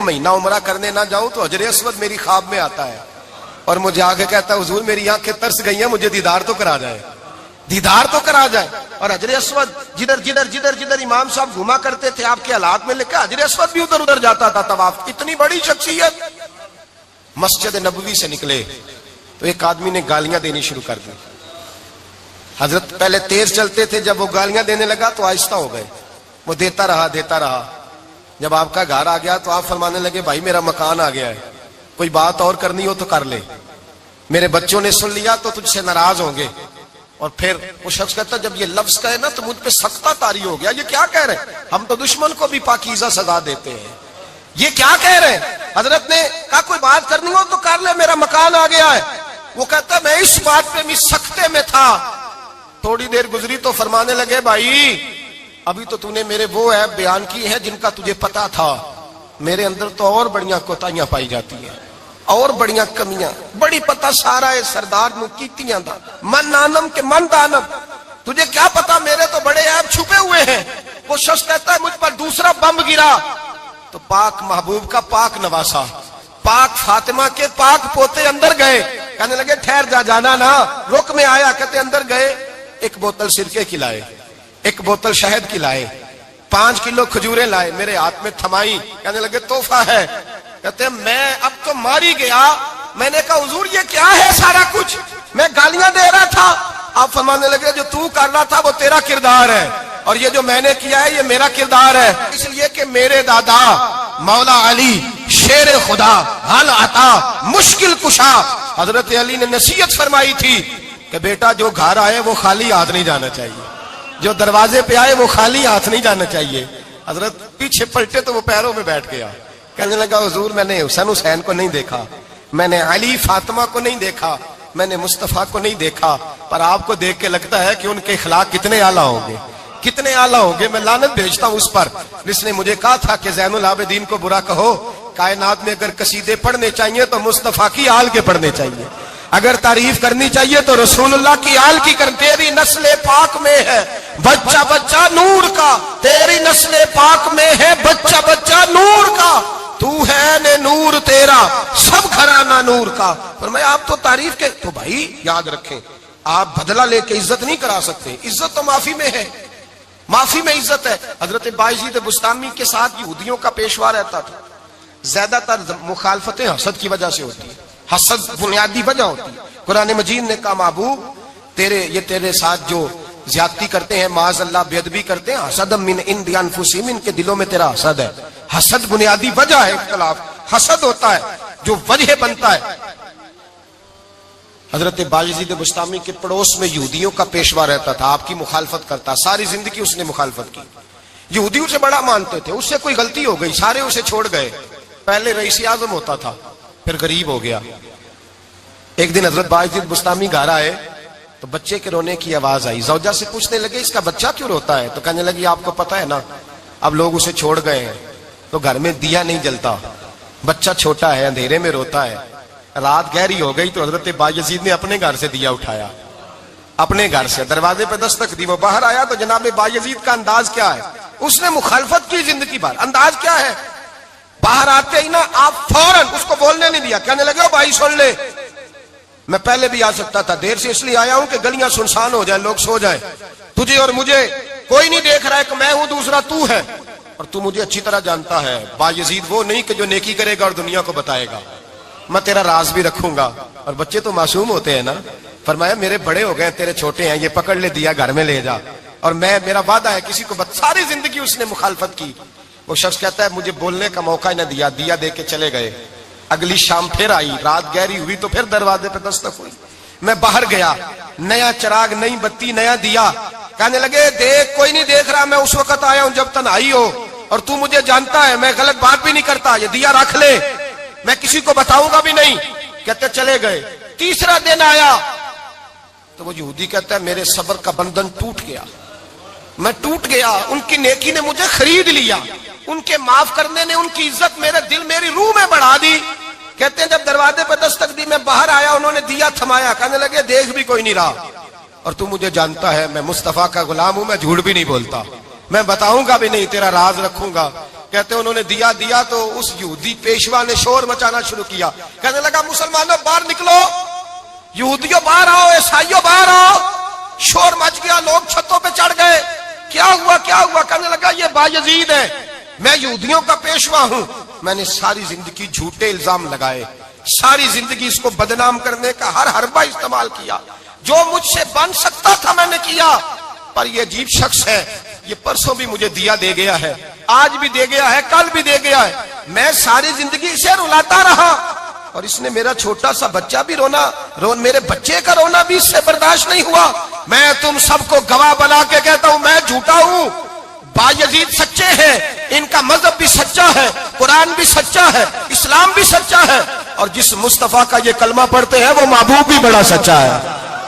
مہینہ عمرہ کرنے نہ جاؤں تو حجر اسود میری خواب میں آتا ہے اور مجھے آگے کہتا ہے حضور میری آنکھیں ترس گئی ہیں، مجھے دیدار تو کرا جائے، دیدار تو کرا جائے۔ اور حجر اسود جدھر امام صاحب گھوما کرتے تھے آپ کے حالات میں لکھا حجر اسود بھی ادھر جاتا تھا طواف۔ اتنی بڑی شخصیت۔ مسجد نبوی سے نکلے تو ایک آدمی نے گالیاں دینی شروع کر دی۔ حضرت پہلے تیز چلتے تھے، جب وہ گالیاں دینے لگا تو آہستہ ہو گئے۔ وہ دیتا رہا۔ جب آپ کا گھر آ گیا تو آپ فرمانے لگے بھائی میرا مکان آ گیا ہے، کوئی بات اور کرنی ہو تو کر لے، میرے بچوں نے سن لیا تو تجھ سے ناراض ہوں گے۔ اور پھر وہ شخص کہتا جب یہ لفظ کہے نا تو مجھ پہ سختہ طاری ہو گیا، یہ کیا کہہ رہے ہیں؟ ہم تو دشمن کو بھی پاکیزہ سزا دیتے ہیں، یہ کیا کہہ رہے ہیں؟ حضرت نے کہا کوئی بات کرنی ہو تو کر لے، میرا مکان آ گیا ہے۔ وہ کہتا میں اس بات پہ بھی سختے میں تھا۔ تھوڑی دیر گزری تو فرمانے لگے بھائی ابھی تو تو نے میرے وہ عیب بیان کی ہیں جن کا تجھے پتا تھا، میرے اندر تو اور بڑیاں کوتاہیاں پائی جاتی ہیں، اور بڑیاں کمیاں، بڑی پتا سارا ہے سردار نو کیتیاں دا من نانم کے من دانم، تجھے کیا پتا میرے تو بڑے عیب چھپے ہوئے ہیں۔ وہ شخص کہتا ہے مجھ پر دوسرا بم گرا تو پاک محبوب کا پاک نواسا، پاک فاطمہ کے پاک پوتے اندر گئے۔ کہنے لگے ٹھہر جانا نا، رک میں آیا۔ کہتے اندر گئے، ایک بوتل سرکے کی لائے، ایک بوتل شہد کی لائے، 5 کلو کھجوریں لائے، میرے ہاتھ میں تھمائی۔ کہنے لگے تحفہ ہے۔ کہتے ہیں میں اب تو ماری گیا۔ میں نے کہا حضور یہ کیا ہے سارا کچھ؟ میں گالیاں دے رہا تھا۔ آپ فرمانے لگے جو تو کر رہا تھا وہ تیرا کردار ہے اور یہ جو میں نے کیا ہے یہ میرا کردار ہے، اس لیے کہ میرے دادا مولا علی شیر خدا حل عطا مشکل کشا، حضرت علی نے نصیحت فرمائی تھی کہ بیٹا جو گھر آئے وہ خالی ہاتھ نہیں جانا چاہیے، جو دروازے پہ آئے وہ خالی ہاتھ نہیں جانا چاہیے۔ حضرت پیچھے پلٹے تو وہ پیروں میں بیٹھ گیا۔ کہنے لگا حضور میں نے حسین کو نہیں دیکھا، میں نے علی فاطمہ کو نہیں دیکھا، میں نے مصطفیٰ کو نہیں دیکھا، پر آپ کو دیکھ کے لگتا ہے کہ ان کے اخلاق کتنے اعلیٰ ہوں گے، کتنے اعلیٰ ہوں گے۔ میں لعنت بھیجتا ہوں اس پر جس نے مجھے کہا تھا کہ زین العابدین کو برا کہو، کائنات میں اگر قصیدے پڑھنے چاہیے تو مصطفیٰ کی آل کے پڑھنے چاہیے، اگر تعریف کرنی چاہیے تو رسول اللہ کی آل کی کر۔ تیری نسل پاک میں ہے بچہ بچہ نور کا، تیری نسل پاک میں ہے بچہ بچہ نور کا، تو ہے نے نور تیرا سب گھرانہ نور کا۔ فرمایا آپ تو تعریف کے تو بھائی یاد رکھیں آپ بدلہ لے کے عزت نہیں کرا سکتے، عزت تو معافی میں ہے، معافی میں عزت ہے۔ حضرت بایزید بستامی کے ساتھ یہودیوں کا پیشوا رہتا تھا، زیادہ تر مخالفتیں حسد کی وجہ سے ہوتی ہیں، حسد بنیادی وجہ ہوتی ہے۔ قرآن مجید نے کہا محبوب تیرے ساتھ جو زیادتی کرتے ہیں معاذ اللہ بے ادبی کرتے ہیں، حسد من عند انفسہم، ان کے دلوں میں تیرا حسد ہے۔ حسد بنیادی وجہ ہے اختلاف، حسد ہوتا ہے جو وجہ بنتا ہے۔ حضرت بایزید بستامی کے پڑوس میں یہودیوں کا پیشوا رہتا تھا، آپ کی مخالفت کرتا، ساری زندگی اس نے مخالفت کی، یہودیوں سے بڑا مانتے تھے، اس سے کوئی غلطی ہو گئی سارے اسے چھوڑ گئے۔ پہلے رئیس اعظم ہوتا تھا پھر غریب ہو گیا۔ ایک دن حضرت بایزید بستامی گھر آئے تو بچے کے رونے کی آواز آئی، زوجہ سے پوچھنے لگے اس کا بچہ کیوں روتا ہے؟ تو کہنے لگی آپ کو پتہ ہے نا اب لوگ اسے چھوڑ گئے ہیں تو گھر میں دیا نہیں جلتا، بچہ چھوٹا ہے اندھیرے میں روتا ہے۔ رات گہری ہو گئی تو حضرت بایزید نے اپنے گھر سے دیا اٹھایا، اپنے گھر سے دروازے پہ دستک دی، وہ باہر آیا تو جناب بایزید کا انداز کیا ہے؟ اس نے مخالفت کی زندگی بھر، انداز کیا ہے؟ باہر آتے ہی نا آپ فوراً اس کو بولنے نہیں دیا، کہنے لگے بھائی سن لے میں پہلے بھی آ سکتا تھا، دیر سے اس لیے آیا ہوں کہ گلیاں سنسان ہو جائیں، لوگ سو جائیں، تجھے اور مجھے کوئی نہیں دیکھ رہا ہے کہ میں ہوں دوسرا تو ہے، اور تو مجھے اچھی طرح جانتا ہے بایزید وہ نہیں کہ جو نیکی کرے گا اور دنیا کو بتائے گا، میں تیرا راز بھی رکھوں گا۔ اور بچے تو معصوم ہوتے ہیں نا، فرمایا میرے بڑے ہو گئے تیرے چھوٹے ہیں، یہ پکڑ لے دیا گھر میں لے جا، اور میرا وعدہ ہے کسی کو ساری زندگی اس نے مخالفت کی۔ وہ شخص کہتا ہے مجھے بولنے کا موقع ہی نہ دیا، دیا دے کے چلے گئے۔ اگلی شام پھر آئی، رات گہری ہوئی تو پھر دروازے پہ دستک ہوئی، میں باہر گیا، نیا چراغ نئی بتی نیا دیا، کہنے لگے دیکھ کوئی نہیں دیکھ رہا، میں اس وقت آیا ہوں جب تنہائی ہو اور تو مجھے جانتا ہے میں غلط بات بھی نہیں کرتا، یہ دیا رکھ لے میں کسی کو بتاؤں گا بھی نہیں۔ کہتے چلے گئے۔ تیسرا دن آیا تو وہ یہودی کہتا ہے میرے صبر کا بندھن ٹوٹ گیا، میں ٹوٹ گیا، ان کی نیکی نے مجھے خرید لیا، ان کے معاف کرنے نے ان کی عزت میرے دل میری روح میں بڑھا دی۔ کہتے ہیں جب دروازے پہ دستک دی میں باہر آیا، انہوں نے دیا تھمایا، کہنے لگے دیکھ بھی کوئی نہیں رہا، اور تو مجھے جانتا ہے میں مصطفیٰ کا غلام ہوں، میں جھوٹ بھی نہیں بولتا، میں بتاؤں گا بھی نہیں، تیرا راز رکھوں گا۔ کہتے ہیں انہوں نے دیا تو اس یہودی پیشوا نے شور مچانا شروع کیا، کہنے لگا مسلمانوں باہر نکلو، یہودیوں باہر آؤ، عیسائیوں باہر آؤ۔ شور مچ گیا، لوگ چھتوں پہ چڑھ گئے، کیا ہوا؟ کہنے لگا یہ بایزید ہے، میں یہودیوں کا پیشوا ہوں، میں نے ساری زندگی جھوٹے الزام لگائے، ساری زندگی اس کو بدنام کرنے کا ہر حربہ استعمال کیا، جو مجھ سے بن سکتا تھا میں نے کیا، پر یہ عجیب شخص ہے، یہ پرسوں بھی مجھے دیا دے گیا ہے، آج بھی دے گیا ہے، کل بھی دے گیا ہے، میں ساری زندگی اسے رلاتا رہا، اور اس نے میرا چھوٹا سا بچہ بھی میرے بچے کا رونا بھی اس سے برداشت نہیں ہوا۔ میں تم سب کو گواہ بنا کے کہتا ہوں میں جھوٹا ہوں، بایزید سچے ہیں، ان کا مذہب بھی سچا ہے، قرآن بھی سچا ہے، اسلام بھی سچا ہے، اور جس مصطفیٰ کا یہ کلمہ پڑھتے ہیں وہ محبوب بھی بڑا سچا ہے،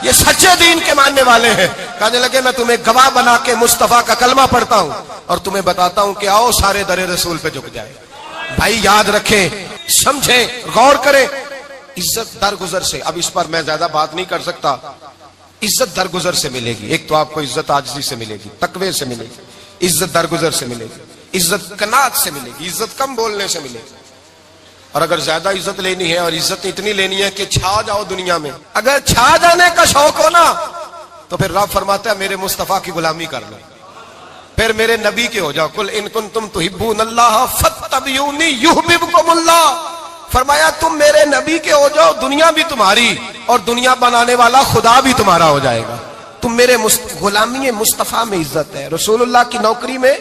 یہ سچے دین کے ماننے والے ہیں۔ کہنے لگے میں تمہیں گواہ بنا کے مصطفیٰ کا کلمہ پڑھتا ہوں اور تمہیں بتاتا ہوں کہ آؤ سارے در رسول پہ جھک جائے۔ بھائی یاد رکھیں، سمجھیں، غور کریں، عزت درگزر سے، اب اس پر میں زیادہ بات نہیں کر سکتا، عزت درگزر سے ملے گی۔ ایک تو آپ کو عزت عاجزی سے ملے گی، تقوی سے ملے گی، عزت درگزر سے ملے گی، عزت قناعت سے ملے گی، عزت کم بولنے سے ملے گی، اور اگر زیادہ عزت لینی ہے اور عزت اتنی لینی ہے کہ چھا جاؤ دنیا میں، اگر چھا جانے کا شوق ہو نا تو پھر رب فرماتا ہے میرے مصطفیٰ کی غلامی کر لو، پھر میرے نبی کے ہو جاؤ، قل ان کنتم تحبون اللہ فاتبعونی یحببکم اللہ، فرمایا تم میرے نبی کے ہو جاؤ، دنیا بھی تمہاری اور دنیا بنانے والا خدا بھی تمہارا ہو جائے گا۔ تم میرے غلامی مصطفیٰ میں عزت ہے، رسول اللہ کی نوکری میں،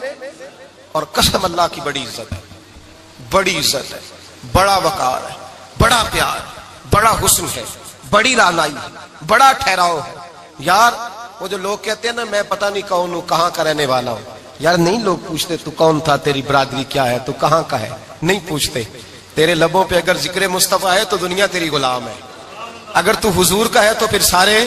اور قسم اللہ کی بڑی عزت ہے، بڑی عزت ہے، بڑا وقار ہے، بڑا پیار، بڑا حسن ہے، بڑی رعنائی ہے، بڑا ٹھہراؤ ہے۔ یار وہ جو لوگ کہتے ہیں نا میں پتہ نہیں کون ہوں، کہاں کا رہنے والا ہوں، یار نہیں لوگ پوچھتے تو کون تھا، تیری برادری کیا ہے، تو کہاں کا ہے، نہیں پوچھتے۔ تیرے لبوں پہ اگر ذکر مصطفیٰ ہے تو دنیا تیری غلام ہے، اگر تو حضور کا ہے تو پھر سارے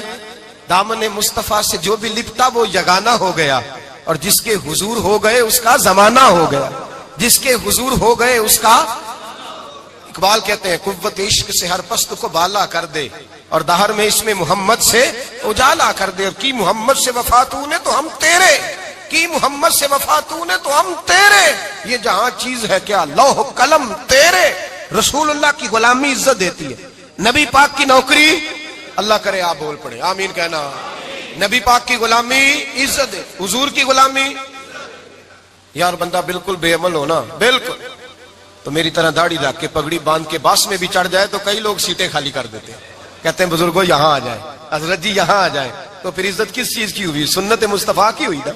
دامن مصطفیٰ سے جو بھی لپٹا وہ یگانہ ہو گیا، اور جس کے حضور ہو گئے اس کا زمانہ ہو گیا، جس کے حضور ہو گئے اس کا، اقبال کہتے ہیں قوت عشق سے ہر پست کو بالا کر دے، اور دہر میں اس میں محمد سے اجالا کر دے، کی محمد سے وفا تو نے تو ہم تیرے، کی محمد سے وفا تو نے تو ہم تیرے، یہ جہاں چیز ہے کیا لوح قلم تیرے۔ رسول اللہ کی غلامی عزت دیتی ہے، نبی پاک کی نوکری، اللہ کرے آپ بول پڑے آمین کہنا، نبی پاک کی غلامی عزت دے، حضور کی غلامی۔ یار بندہ بالکل بے عمل ہونا، بالکل تو میری طرح داڑھی رکھ کے پگڑی باندھ کے باس میں بھی چڑھ جائے تو کئی لوگ سیٹیں خالی کر دیتے ہیں، کہتے ہیں بزرگوں یہاں آ جائے، حضرت جی یہاں آ جائے، تو پھر عزت کس چیز کی ہوئی؟ سنت مصطفیٰ کی ہوئی نا،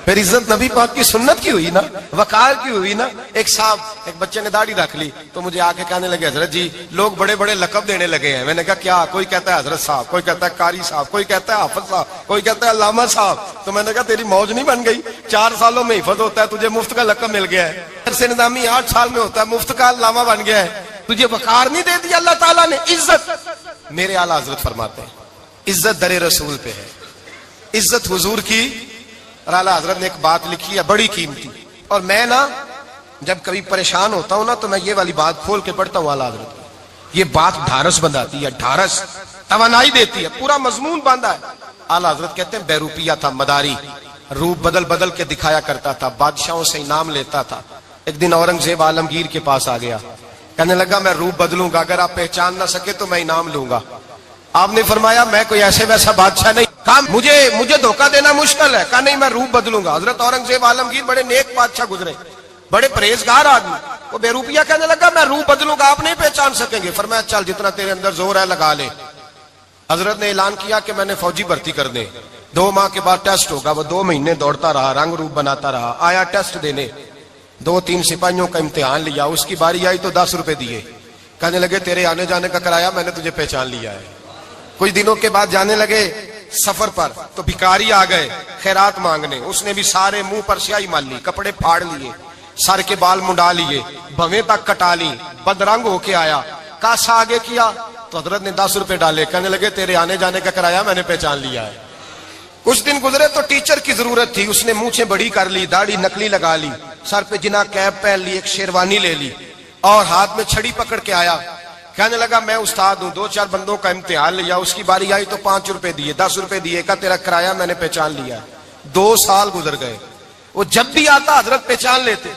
پھر عزت نبی پاک کی سنت کی ہوئی نا، وقار کی ہوئی نا۔ ایک صاحب، ایک بچے نے داڑھی رکھ لی تو مجھے آ کے کہنے لگے حضرت جی لوگ بڑے بڑے لقب دینے لگے ہیں۔ میں نے کہا کیا؟ کوئی کہتا ہے حضرت صاحب، کوئی کہتا ہے قاری صاحب، کوئی کہتا ہے حافظ صاحب، کوئی کہتا ہے علامہ صاحب۔ تو میں نے کہا تیری موج نہیں بن گئی، 4 سالوں میں حفظ ہوتا ہے، تجھے مفت کا لقب مل گیا ہے، سے نظامی 8 سال میں ہوتا ہے، مفت کا علامہ بن گیا ہے، تجھے وقار نہیں دے دیا اللہ تعالیٰ نے، عزت۔ میرے اعلیٰ حضرت فرماتے ہیں عزت در رسول پہ ہے، عزت حضور کی۔ اور اعلیٰ حضرت نے ایک بات لکھی ہے بڑی قیمتی، اور میں نا جب کبھی پریشان ہوتا ہوں نا تو میں یہ والی بات کھول کے پڑھتا ہوں اعلیٰ حضرت کی، یہ بات ڈھارس بندھاتی ہے، ڈھارس توانائی دیتی ہے، پورا مضمون باندھا ہے۔ اعلیٰ حضرت کہتے ہیں بیروپیہ تھا مداری، روپ بدل بدل کے دکھایا کرتا تھا، بادشاہوں سے انعام لیتا تھا۔ ایک دن اورنگزیب عالمگیر کے پاس آ گیا، کہنے لگا میں روپ بدلوں گا، اگر آپ پہچان نہ سکے تو میں انعام لوں گا۔ آپ نے فرمایا میں کوئی ایسے ویسا بادشاہ نہیں، کہا مجھے دھوکہ دینا مشکل ہے، کہا نہیں میں روپ بدلوں گا۔ حضرت اورنگزیب عالمگیر بڑے نیک بادشاہ گزرے، بڑے پرہیزگار آدمی، وہ بے روپیہ کہنے لگا میں روپ بدلوں گا، آپ نہیں پہچان سکیں گے۔ فرمایا چل جتنا تیرے اندر زور ہے لگا لے۔ حضرت نے اعلان کیا کہ میں نے فوجی بھرتی کر دیں، 2 ماہ کے بعد ٹیسٹ ہوگا۔ وہ 2 مہینے دوڑتا رہا، رنگ روپ بناتا رہا، آیا ٹیسٹ دینے، 2-3 سپاہیوں کا امتحان لیا، اس کی باری آئی تو 10 روپے دیے، کہنے لگے تیرے آنے جانے کا کرایہ میں نے تجھے پہچان لیا ہے۔ کچھ دنوں کے بعد جانے لگے سفر پر تو بھکاری آ گئے خیرات مانگنے، اس نے بھی سارے منہ پر سیاہی مال لی، کپڑے پھاڑ لیے، سر کے بال منڈا لیے، بھویں تک کٹا لی، بدرنگ ہو کے آیا، کاسا آگے کیا تو حضرت نے 10 روپے ڈالے، کہنے لگے تیرے آنے جانے کا کرایہ میں نے پہچان لیا ہے۔ کچھ دن گزرے تو ٹیچر کی ضرورت تھی، اس نے مونچھیں بڑی کر لی، داڑھی نکلی لگا لی، سر پہ جنا کیپ پہن لی، ایک شیروانی لے لی اور ہاتھ میں چھڑی پکڑ کے آیا، کہنے لگا میں استاد ہوں، 2-4 بندوں کا امتحان لیا، اس کی باری آئی تو 5 روپے دیے، 10 روپے دیے، کہا تیرا کرایہ میں نے پہچان لیا ہے۔ 2 سال گزر گئے، وہ جب بھی آتا حضرت پہچان لیتے،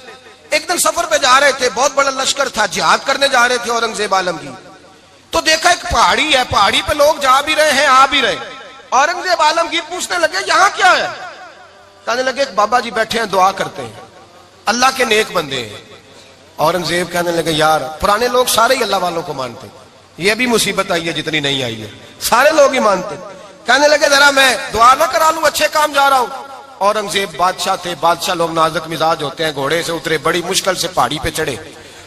ایک دن سفر پہ جا رہے تھے، بہت بڑا لشکر تھا، جہاد کرنے جا رہے تھے اورنگزیب عالمگیر، تو دیکھا ایک پہاڑی ہے، پہاڑی پہ لوگ جا بھی رہے ہیں آ بھی رہے۔ اورنگزیب عالمگیر پوچھنے لگے یہاں کیا ہے؟ کہنے لگے ایک بابا جی بیٹھے ہیں دعا کرتے ہیں، اللہ کے نیک بندے ہیں۔ اورنگزیب کہنے لگے یار پرانے لوگ سارے ہی اللہ والوں کو مانتے، یہ بھی مصیبت آئی ہے جتنی نہیں آئی ہے، سارے لوگ ہی مانتے۔ کہنے لگے ذرا میں دعا نہ کرا لوں، اچھے کام جا رہا ہوں۔ اورنگزیب بادشاہ تھے، بادشاہ لوگ نازک مزاج ہوتے ہیں، گھوڑے سے اترے، بڑی مشکل سے پہاڑی پہ چڑھے،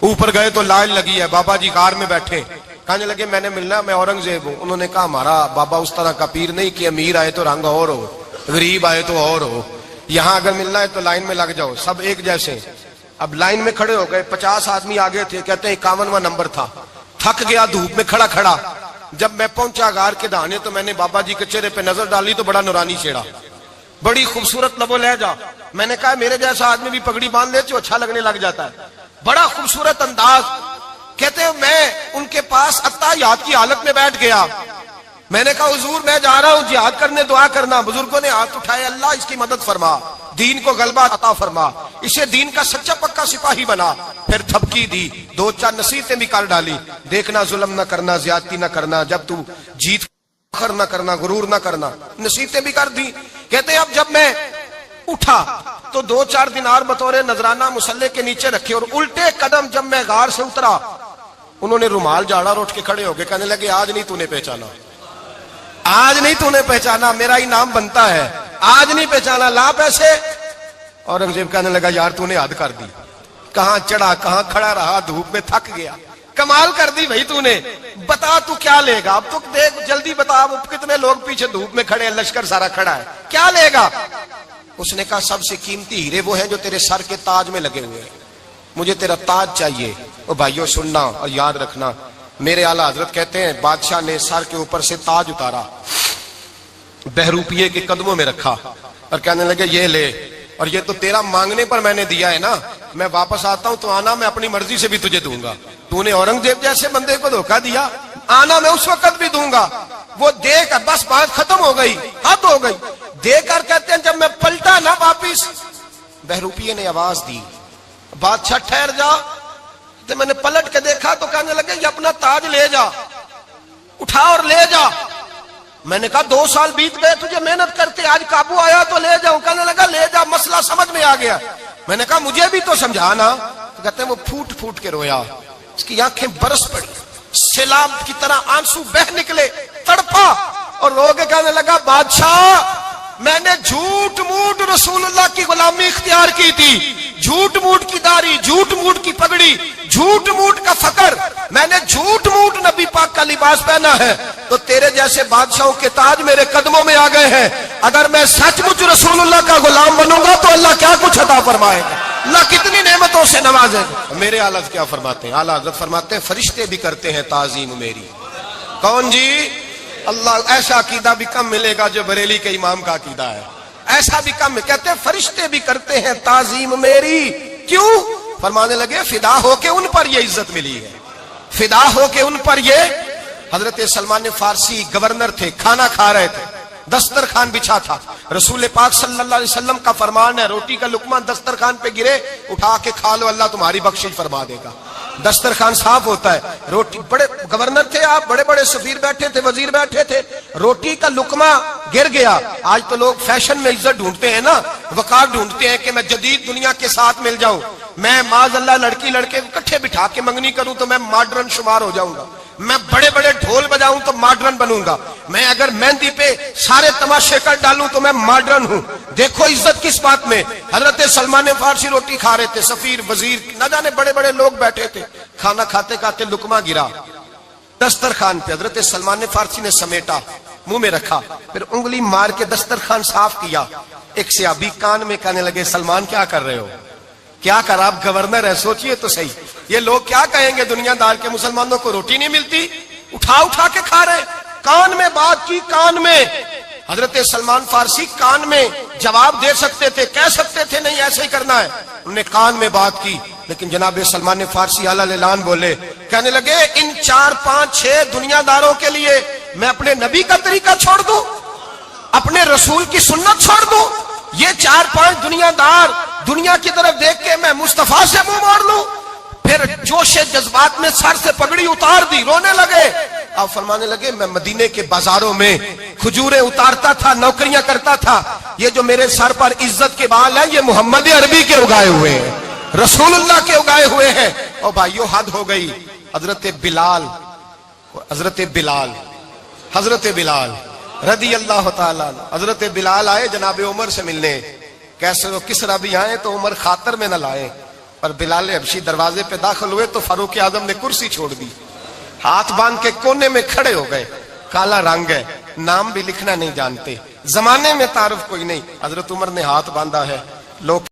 اوپر گئے تو لائن لگی ہے، بابا جی غار میں بیٹھے۔ کہنے لگے میں نے ملنا، میں اورنگزیب ہوں۔ انہوں نے کہا ہمارا بابا اس طرح کا پیر نہیں کہ امیر آئے تو رنگ اور ہو، غریب آئے تو اور ہو، یہاں اگر ملنا ہے تو لائن میں لگ جاؤ، سب ایک جیسے۔ اب لائن میں کھڑے ہو گئے، 50 آدمی آگے تھے، کہتے ہیں 51واں نمبر تھا، تھک گیا دھوپ میں کھڑا کھڑا۔ جب میں پہنچا غار کے دہانے تو میں نے بابا جی کے چہرے پہ نظر ڈالی تو بڑا نورانی چہرہ، بڑی خوبصورت لب و لہجہ۔ میں نے کہا میرے جیسا آدمی بھی پگڑی باندھ لے تو اچھا لگنے لگ جاتا ہے، بڑا خوبصورت انداز۔ کہتے ہیں میں ان کے پاس اتحیات کی حالت میں بیٹھ گیا، میں نے کہا حضور میں جا رہا ہوں جہاد کرنے، دعا کرنا۔ بزرگوں نے ہاتھ اٹھائے، اللہ اس کی مدد فرما، دین کو غلبہ عطا فرما، اسے دین کا سچا پکا سپاہی بنا۔ پھر تھپکی دی، 2-4 نصیحتیں بھی کر ڈالی، دیکھنا ظلم نہ کرنا، زیادتی نہ کرنا، جب تو جیت فخر نہ کرنا، غرور نہ کرنا، نصیحتیں بھی کر دی۔ کہتے ہیں اب جب میں اٹھا تو 2-4 دینار بطور نذرانہ مسلح کے نیچے رکھے، اور الٹے قدم جب میں غار سے اترا انہوں نے رومال جھاڑا اور اٹھ کے کھڑے ہو گئے، کہنے لگے آج نہیں تو نے پہچانا، آج نہیں تو نے پہچانا، میرا ہی نام بنتا ہے، آج نہیں پہچانا، لا پیسے۔ اورنگزیب کہنے لگا یار تو نے حد کر دی، کہاں چڑھا کہاں کھڑا رہا، دھوپ میں تھک گیا، کمال کر دی بھائی تو نے، بتا تو کیا لے گا، اب تو دیکھ جلدی بتا، اب کتنے لوگ پیچھے دھوپ میں کھڑے ہیں، لشکر سارا کھڑا ہے، کیا لے گا؟ اس نے کہا سب سے قیمتی ہیرے وہ ہیں جو تیرے سر کے تاج میں لگے ہوئے ہیں، مجھے تیرا تاج چاہیے۔ او بھائیو سننا اور یاد رکھنا، میرے اعلیٰ حضرت کہتے ہیں بادشاہ نے سر کے اوپر سے تاج اتارا، بہروپیے کے قدموں میں رکھا اور کہنے لگے یہ لے، اور یہ تو تیرا مانگنے پر میں نے دیا ہے نا، میں واپس آتا ہوں تو آنا میں اپنی مرضی سے بھی تجھے دوں گا، تو نے اورنگزیب جیسے بندے کو دھوکہ دیا، آنا میں اس وقت بھی دوں گا۔ وہ دے کر بس بات ختم ہو گئی، حد ہو گئی، دے کر کہتے ہیں جب میں پلٹا نا واپس، بہروپیے نے آواز دی بادشاہ ٹھہر جا، تو میں نے پلٹ کے دیکھا تو کہنے لگے یہ اپنا تاج لے جا، اٹھا اور لے جا۔ میں نے کہا 2 سال بیت گئے تجھے محنت کرتے، آج قابو آیا تو لے جاؤں، کہنے لگا لے جا، مسئلہ سمجھ میں آ گیا۔ میں نے کہا مجھے بھی تو سمجھانا، تو کہتے ہیں وہ پھوٹ پھوٹ کے رویا، اس کی آنکھیں برس پڑی، سیلاب کی طرح آنسو بہ نکلے، تڑپا اور رو کے کہنے لگا بادشاہ میں نے جھوٹ موٹ رسول اللہ کی غلامی اختیار کی تھی، جھوٹ موٹ کی داڑھی، جھوٹ موٹ کی پگڑی، جھوٹ موٹ کا فقر، میں نے جھوٹ موٹ نبی پاک کا لباس پہنا ہے، تو تیرے جیسے بادشاہوں کے تاج میرے قدموں میں آ گئے ہیں، اگر میں سچ مچ رسول اللہ کا غلام بنوں گا تو اللہ کیا کچھ عطا فرمائے گا، اللہ کتنی نعمتوں سے نوازے گا۔ میرے اعلیٰ حضرت کیا فرماتے ہیں؟ اعلیٰ حضرت فرماتے ہیں فرشتے بھی کرتے ہیں تعظیم میری۔ کون جی؟ اللہ۔ ایسا عقیدہ بھی کم ملے گا جو بریلی کے امام کا عقیدہ ہے، ایسا بھی کم، کہتے ہیں فرشتے بھی کرتے ہیں تعظیم میری۔ کیوں؟ فرمانے لگے فدا ہو کے ان پر یہ عزت ملی ہے، فدا ہو کے ان پر یہ۔ حضرت سلمان فارسی گورنر تھے، کھانا کھا رہے تھے، دسترخوان بچھا تھا، رسول پاک صلی اللہ علیہ وسلم کا فرمان ہے روٹی کا لقمہ دسترخوان پہ گرے اٹھا کے کھا لو، اللہ تمہاری بخشش فرما دے گا، دسترخوان صاف ہوتا ہے۔ روٹی، بڑے گورنر تھے آپ، بڑے بڑے سفیر بیٹھے تھے، وزیر بیٹھے تھے، روٹی کا لقمہ گر گیا۔ آج تو لوگ فیشن میں عزت ڈھونڈتے ہیں نا، وقار ڈھونڈتے ہیں کہ میں جدید دنیا کے ساتھ مل جاؤں، میں معاذ اللہ لڑکی لڑکے اکٹھے بٹھا کے منگنی کروں تو میں ماڈرن شمار ہو جاؤں گا، میں بڑے بڑے ڈھول بجاؤں تو ماڈرن بنوں گا، میں اگر مہندی پہ سارے تماشے کر ڈالوں تو میں ماڈرن ہوں۔ دیکھو عزت کس بات میں۔ حضرت سلمان فارسی روٹی کھا رہے تھے، سفیر وزیر نہ جانے بڑے بڑے لوگ بیٹھے تھے، کھانا کھاتے کھاتے لقمہ گرا دسترخوان پہ، حضرت سلمان فارسی نے سمیٹا، منہ میں رکھا، پھر انگلی مار کے دسترخوان صاف کیا۔ ایک صحابی کان میں کہنے لگے سلمان کیا کر رہے ہو، کیا کر، آپ گورنر ہے، سوچئے تو صحیح، یہ لوگ کیا کہیں گے دنیا دار کے، مسلمانوں کو روٹی نہیں ملتی، اٹھا اٹھا کے کھا رہے۔ کان میں بات کی، کان میں۔ حضرت سلمان فارسی کان میں جواب دے سکتے تھے، کہہ سکتے تھے نہیں ایسے ہی کرنا ہے، انہوں نے کان میں بات کی، لیکن جناب سلمان فارسی اعلیٰ اعلان بولے، کہنے لگے ان 4 5 6 دنیا داروں کے لیے میں اپنے نبی کا طریقہ چھوڑ دوں، اپنے رسول کی سنت چھوڑ دوں، یہ 4-5 دنیا دار دنیا کی طرف دیکھ کے میں مصطفیٰ سے منہ موڑ لوں؟ پھر جوش جذبات میں سر سے پگڑی اتار دی، رونے لگے. آپ فرمانے لگے میں مدینے کے بازاروں میں کھجوریں اتارتا تھا، نوکریاں کرتا تھا. یہ جو میرے سر پر عزت کے بال ہیں یہ محمد عربی کے اگائے ہوئے ہیں، رسول اللہ کے اگائے ہوئے ہیں. اور بھائیو حد ہو گئی. حضرت بلال رضی اللہ تعالیٰ عنہ، حضرت بلال آئے جناب عمر سے ملنے. کیسے وہ کسرا بھی آئے تو عمر خاطر میں نہ لائے. اور بلال حبشی دروازے پہ داخل ہوئے تو فاروق اعظم نے کرسی چھوڑ دی، ہاتھ باندھ کے کونے میں کھڑے ہو گئے. کالا رنگ ہے، نام بھی لکھنا نہیں جانتے، زمانے میں تعارف کوئی نہیں. حضرت عمر نے ہاتھ باندھا ہے، لوگ